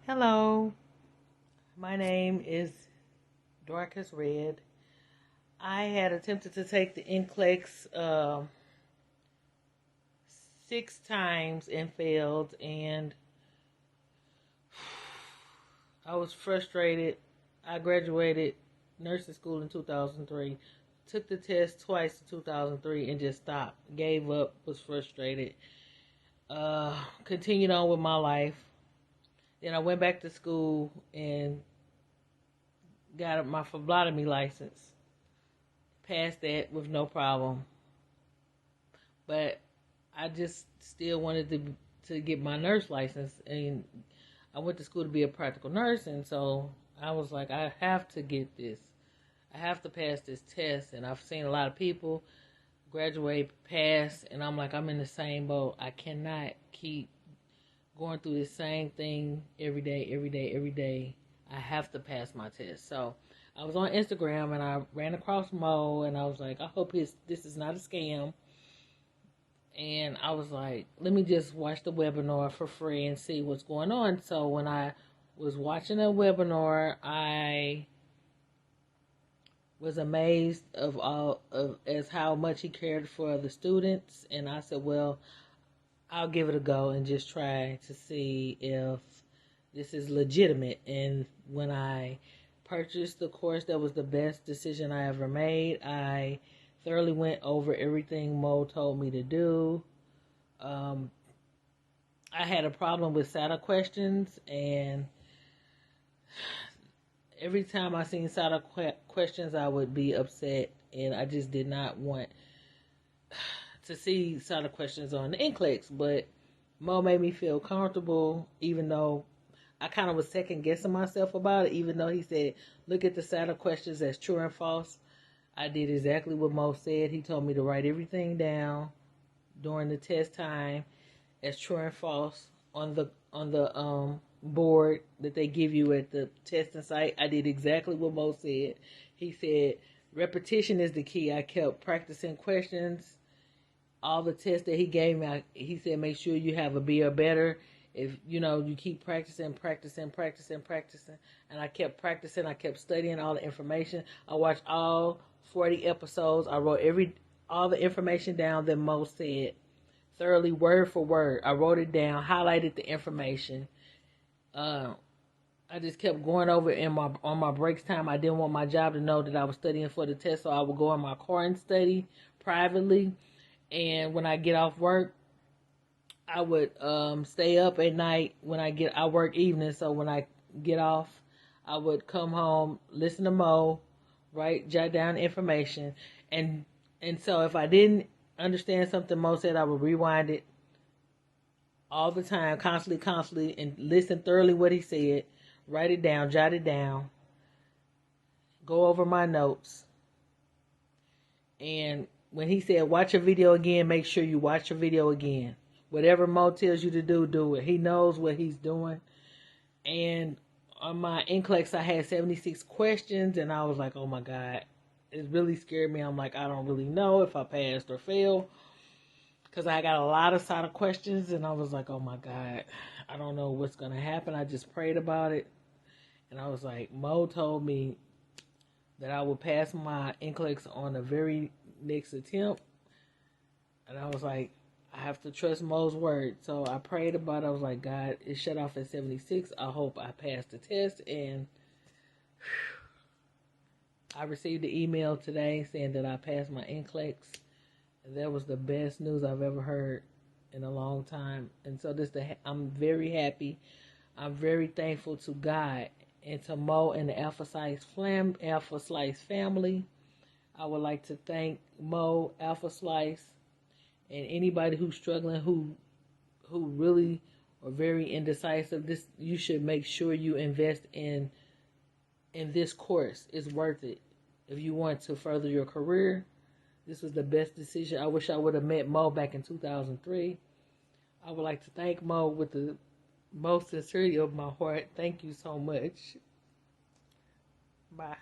Hello, my name is Dorcas Red. I had attempted to take the NCLEX 6 times and failed, and I was frustrated. I graduated nursing school in 2003, took the test twice in 2003, and just stopped. Gave up, was frustrated. Continued on with my life. Then I went back to school and got my phlebotomy license. Passed that with no problem. But I just still wanted to get my nurse license, and I went to school to be a practical nurse, and so I was like, I have to get this. I have to pass this test, and I've seen a lot of people graduate, pass, and I'm like, I'm in the same boat. I cannot keep going through the same thing every day. I have to pass my test. So I was on Instagram and I ran across Mo, and I was like, I hope this is not a scam. And I was like, let me just watch the webinar for free and see what's going on. So when I was watching the webinar, I was amazed of how much he cared for the students, and I said, well, I'll give it a go and just try to see if this is legitimate. And when I purchased the course, that was the best decision I ever made. I thoroughly went over everything Mo told me to do. I had a problem with SATA questions, and every time I seen SATA questions, I would be upset, and I just did not want to see SATA questions on the NCLEX. But Mo made me feel comfortable, even though I kind of was second guessing myself about it, even though he said, look at the SATA questions as true and false. I did exactly what Mo said. He told me to write everything down during the test time as true and false on the board that they give you at the testing site. I did exactly what Mo said. He said repetition is the key. I kept practicing questions. All the tests that he gave me, he said make sure you have a B or better. If you keep practicing, and I kept practicing. I kept studying all the information. I watched all 40 episodes. I wrote all the information down that Mo said, thoroughly, word for word. I wrote it down, highlighted the information. I just kept going over it on my breaks time. I didn't want my job to know that I was studying for the test, so I would go in my car and study privately. And when I get off work, I would stay up at night. I work evenings, so when I get off, I would come home, listen to Mo, jot down information, and so if I didn't understand something Mo said, I would rewind it all the time, constantly, and listen thoroughly what he said, write it down, jot it down, go over my notes, and when he said watch a video again, make sure you watch a video again. Whatever Mo tells you to do, do it. He knows what he's doing. And on my NCLEX, I had 76 questions, and I was like, oh my God. It really scared me. I'm like, I don't really know if I passed or failed, because I got a lot of SATA questions, and I was like, oh my God, I don't know what's going to happen. I just prayed about it, and I was like, Mo told me that I would pass my NCLEX on the very next attempt, and I was like, I have to trust Mo's word. So I prayed about it. I was like, God, it shut off at 76. I hope I passed the test. And I received the email today saying that I passed my NCLEX. And that was the best news I've ever heard in a long time. And so I'm very happy. I'm very thankful to God and to Mo and the Alpha Slice family. I would like to thank Mo, Alpha Slice, and anybody who's struggling, who really are very indecisive. You should make sure you invest in this course. It's worth it. If you want to further your career, this was the best decision. I wish I would have met Mo back in 2003. I would like to thank Mo with the most sincerity of my heart. Thank you so much. Bye.